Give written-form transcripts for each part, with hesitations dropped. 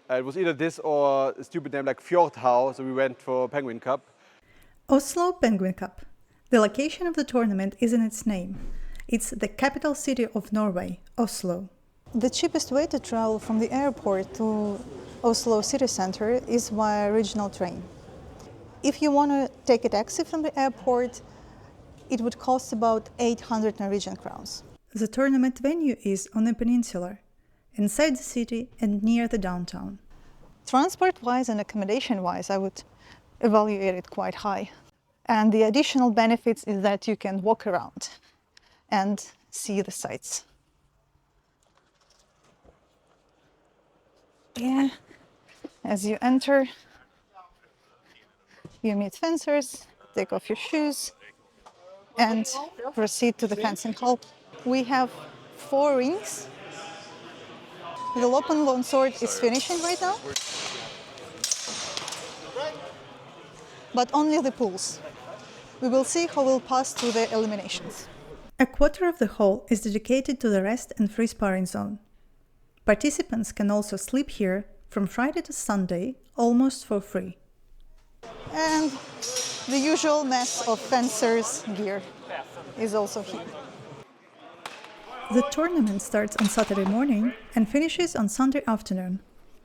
It was either this or a stupid name like Fjordhow, so we went for Penguin Cup. Oslo Penguin Cup. The location of the tournament is in its name. It's the capital city of Norway, Oslo. The cheapest way to travel from the airport to Oslo city center is via regional train. If you want to take a taxi from the airport, it would cost about 800 Norwegian crowns. The tournament venue is on a peninsula, inside the city and near the downtown. Transport-wise and accommodation-wise, I would evaluate it quite high. And the additional benefits is that you can walk around and see the sights. Yeah, as you enter, you meet fencers, take off your shoes, and proceed to the fencing hall. We have 4 rings. The open lawn sword is finishing right now, but only the pools. We will see how we'll pass through the eliminations. A quarter of the hall is dedicated to the rest and free sparring zone. Participants can also sleep here from Friday to Sunday, almost for free. And the usual mess of fencers' gear is also here. The tournament starts on Saturday morning and finishes on Sunday afternoon.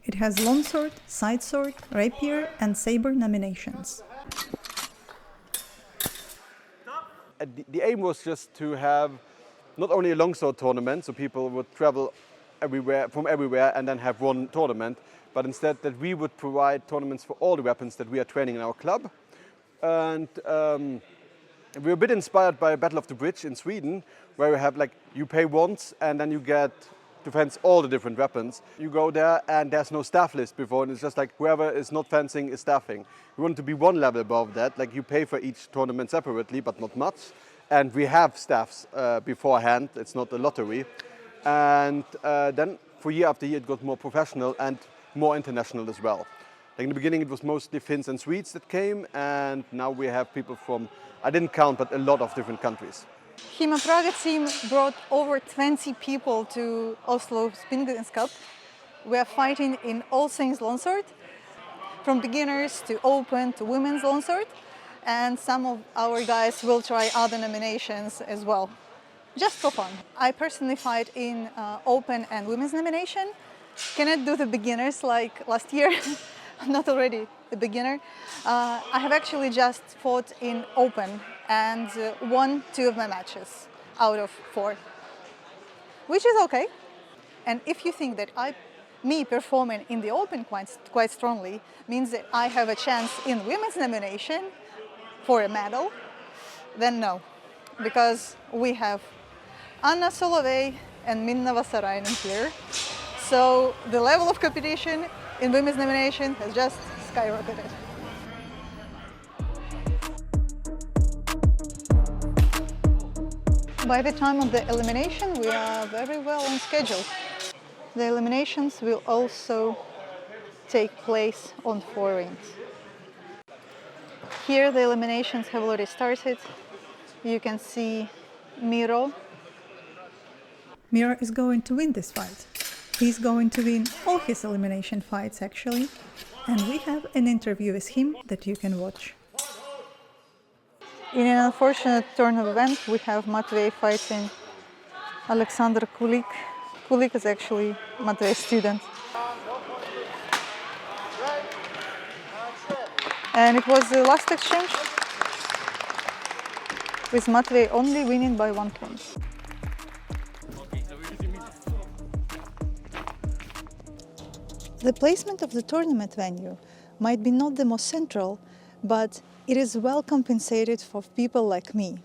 It has longsword, side sword, rapier and saber nominations. The aim was just to have not only a longsword tournament, so people would travel from everywhere and then have one tournament, but instead that we would provide tournaments for all the weapons that we are training in our club. And we were a bit inspired by Battle of the Bridge in Sweden, where you have you pay once and then you get to fence all the different weapons. You go there and there's no staff list before, and it's just whoever is not fencing is staffing. We want to be one level above that, you pay for each tournament separately, but not much. And we have staffs beforehand, it's not a lottery. And then for year after year it got more professional and more international as well. In the beginning it was mostly Finns and Swedes that came, and now we have people from, I didn't count, but a lot of different countries. HEMA Praga team brought over 20 people to Oslo Penguin Cup. We are fighting in all things longsword, from beginners to open to women's longsword, and some of our guys will try other nominations as well, just for fun. I personally fight in open and women's nomination. Cannot do the beginners like last year. I'm not already a beginner. I have actually just fought in open and won 2 of my matches out of 4, which is okay. And if you think that me performing in the open quite strongly means that I have a chance in women's nomination for a medal, then no, because we have Anna Stankevich and Minna Vasarainen here. So the level of competition in women's nomination has just skyrocketed. By the time of the elimination, we are very well on schedule. The eliminations will also take place on 4 rings. Here the eliminations have already started. You can see Miro. Miro is going to win this fight. He's going to win all his elimination fights actually, and we have an interview with him that you can watch. In an unfortunate turn of events, we have Matvey fighting Alexander Kulik. Kulik is actually Matvey's student. And it was the last exchange, with Matvey only winning by 1 point. The placement of the tournament venue might be not the most central, but it is well compensated for people like me,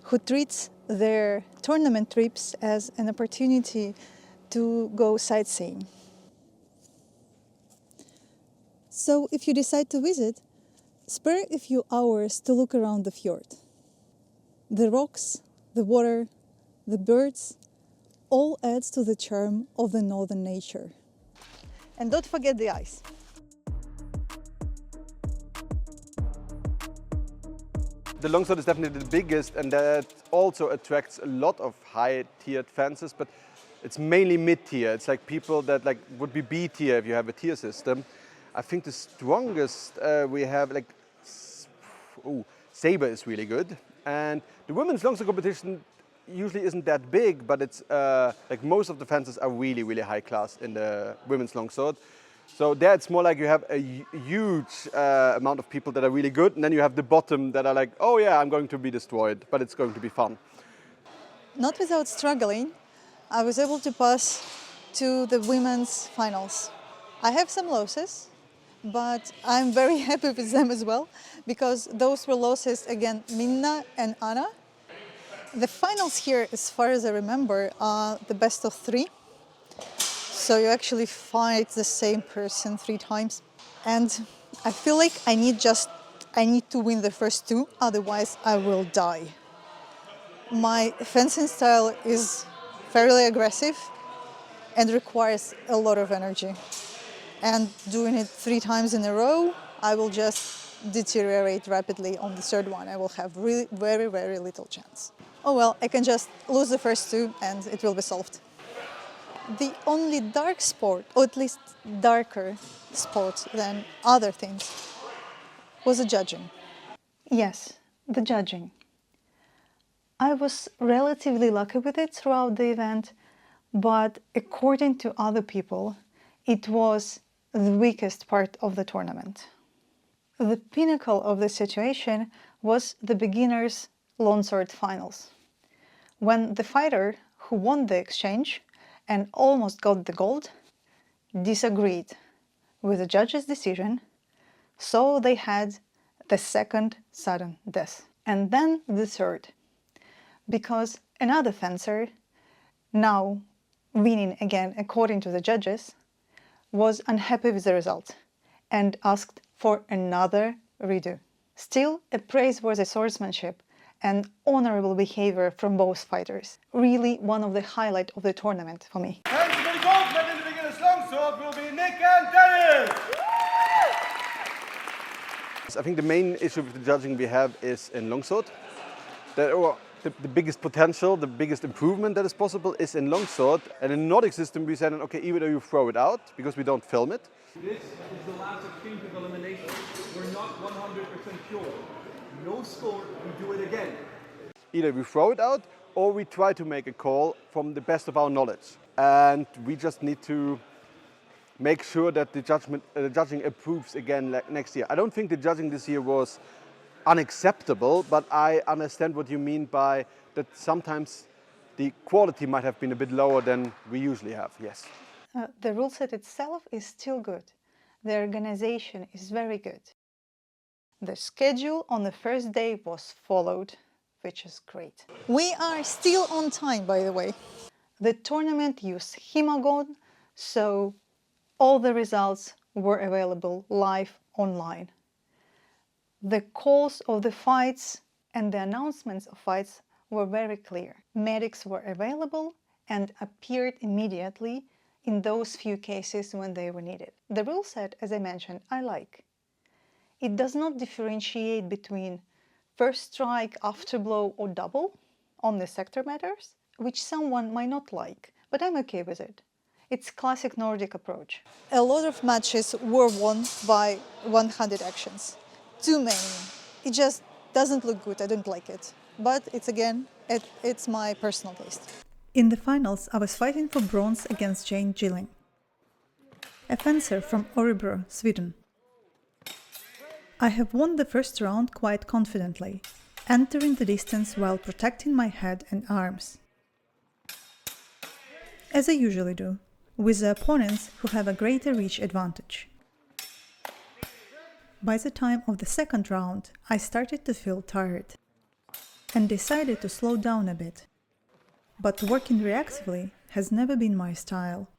who treats their tournament trips as an opportunity to go sightseeing. So if you decide to visit, spare a few hours to look around the fjord. The rocks, the water, the birds, all adds to the charm of the northern nature. And don't forget the ice. The longsword is definitely the biggest, and that also attracts a lot of high-tiered fencers, but It's mainly mid-tier. It's like people that like would be B-tier if you have a tier system. I think the strongest we have, like, saber is really good. And the women's longsword competition usually isn't that big, but it's like most of the fencers are really, really high class in the women's longsword. So there it's more like you have a huge amount of people that are really good, and then you have the bottom that are like, oh yeah, I'm going to be destroyed, but it's going to be fun. Not without struggling, I was able to pass to the women's finals. I have some losses, but I'm very happy with them as well, because those were losses against Minna and Anna. The finals here, as far as I remember, are the best of 3. So you actually fight the same person 3 times. And I feel like I need to win the first 2, otherwise I will die. My fencing style is fairly aggressive and requires a lot of energy. And doing it 3 times in a row, I will just deteriorate rapidly on the 3rd one. I will have really very, very little chance. Oh well, I can just lose the first 2 and it will be solved. The only dark sport, or at least darker sport than other things, was the judging. Yes, the judging. I was relatively lucky with it throughout the event, but according to other people, it was the weakest part of the tournament. The pinnacle of the situation was the beginners' longsword finals, when the fighter who won the exchange and almost got the gold disagreed with the judge's decision, so they had the 2nd sudden death. And then the 3rd, because another fencer, now winning again according to the judges, was unhappy with the result and asked for another redo. Still, a praiseworthy swordsmanship and honorable behavior from both fighters. Really one of the highlights of the tournament for me. And for the gold medal in the beginner's longsword will be Nick and Dennis! I think the main issue with the judging we have is in longsword. The biggest potential, the biggest improvement that is possible is in longsword. And in Nordic system we said, okay, either you throw it out, because we don't film it. This is the last exchange of eliminations. We're not 100% sure. No score, we do it again. Either we throw it out, or we try to make a call from the best of our knowledge. And we just need to make sure that the judging improves again next year. I don't think the judging this year was unacceptable, but I understand what you mean by that sometimes the quality might have been a bit lower than we usually have, yes. The rule set itself is still good. The organization is very good. The schedule on the first day was followed, which is great. We are still on time, by the way. The tournament used HEMA, so all the results were available live online. The calls of the fights and the announcements of fights were very clear. Medics were available and appeared immediately in those few cases when they were needed. The rule set, as I mentioned, I like. It does not differentiate between first strike, after blow or double on the sector matters, which someone might not like, but I'm okay with it. It's classic Nordic approach. A lot of matches were won by 100 actions. Too many. It just doesn't look good, I don't like it. But it's my personal taste. In the finals, I was fighting for bronze against Jane Gilling, a fencer from Örebro, Sweden. I have won the first round quite confidently, entering the distance while protecting my head and arms. As I usually do, with the opponents who have a greater reach advantage. By the time of the second round, I started to feel tired and decided to slow down a bit. But working reactively has never been my style.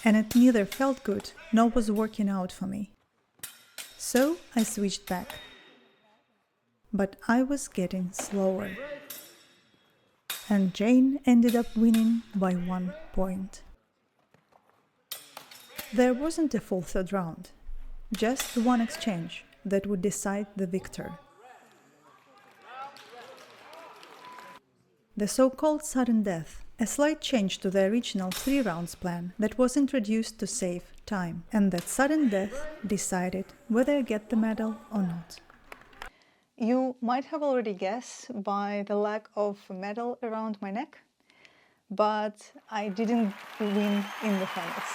And it neither felt good nor was working out for me. So I switched back. But I was getting slower. And Jane ended up winning by 1 point. There wasn't a full third round, just one exchange that would decide the victor. The so-called sudden death A slight change to the original 3 rounds plan that was introduced to save time, and that sudden death decided whether I get the medal or not. You might have already guessed by the lack of medal around my neck, but I didn't win in the finals.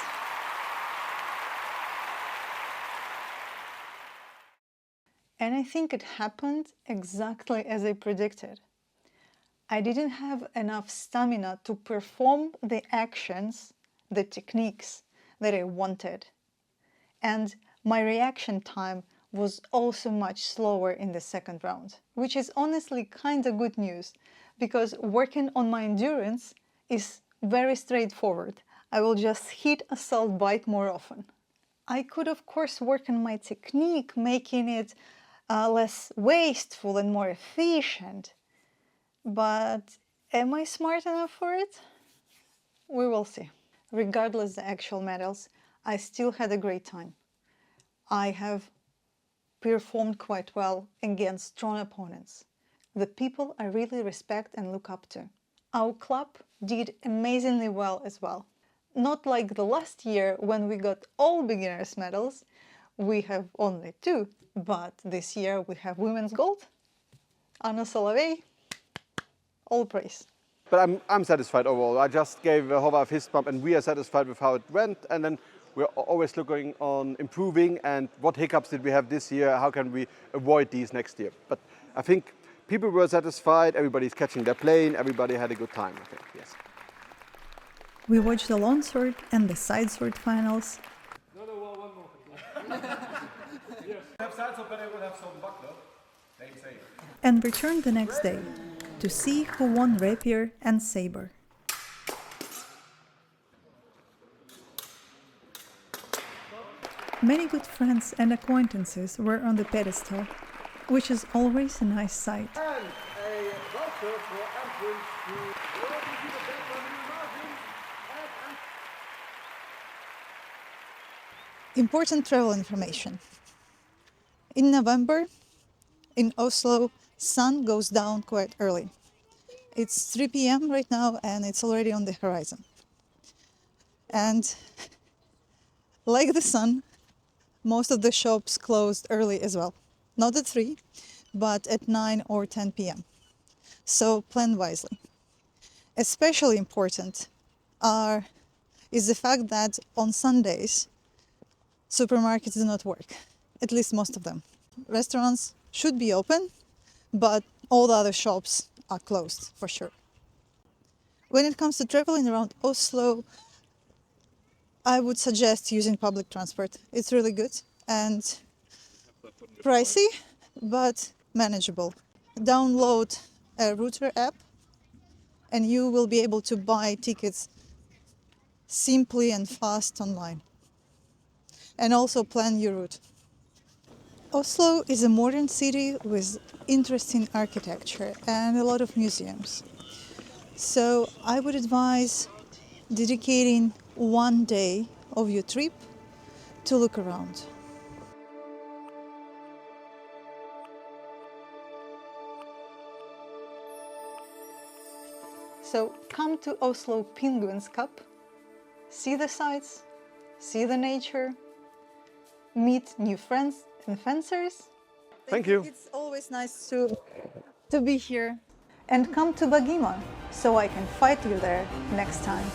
And I think it happened exactly as I predicted. I didn't have enough stamina to perform the actions, the techniques that I wanted. And my reaction time was also much slower in the second round, which is honestly kind of good news, because working on my endurance is very straightforward. I will just hit a salt bite more often. I could, of course, work on my technique, making it less wasteful and more efficient. But am I smart enough for it? We will see. Regardless of the actual medals, I still had a great time. I have performed quite well against strong opponents, the people I really respect and look up to. Our club did amazingly well as well. Not like the last year when we got all beginners medals, we have only 2, but this year we have women's gold, Anna Stankevich, all praise. But I'm satisfied overall. I just gave Hova a fist bump and we are satisfied with how it went. And then we're always looking on improving and what hiccups did we have this year, how can we avoid these next year. But I think people were satisfied, everybody's catching their plane, everybody had a good time, I think, yes. We watched the long sword and the side sword finals. One more. Yes. Have side sword, but I will have some buckler. Same. And returned the next day to see who won rapier and saber. Many good friends and acquaintances were on the pedestal, which is always a nice sight. And a voucher for entrance to the margin. Important travel information. In November, in Oslo, sun goes down quite early. It's 3 p.m. right now and it's already on the horizon. And like the sun, most of the shops closed early as well. Not at 3, but at 9 or 10 p.m. So plan wisely. Especially important is the fact that on Sundays, supermarkets do not work, at least most of them. Restaurants should be open, but all the other shops are closed for sure. When it comes to traveling around Oslo, I would suggest using public transport. It's really good and pricey, but manageable. Download a router app and you will be able to buy tickets simply and fast online. And also plan your route. Oslo is a modern city with interesting architecture and a lot of museums. So I would advise dedicating one day of your trip to look around. So come to Oslo Penguin Cup, see the sights, see the nature, meet new friends and fencers. Thank you. It's always nice to be here. And come to Bagima so I can fight you there next time.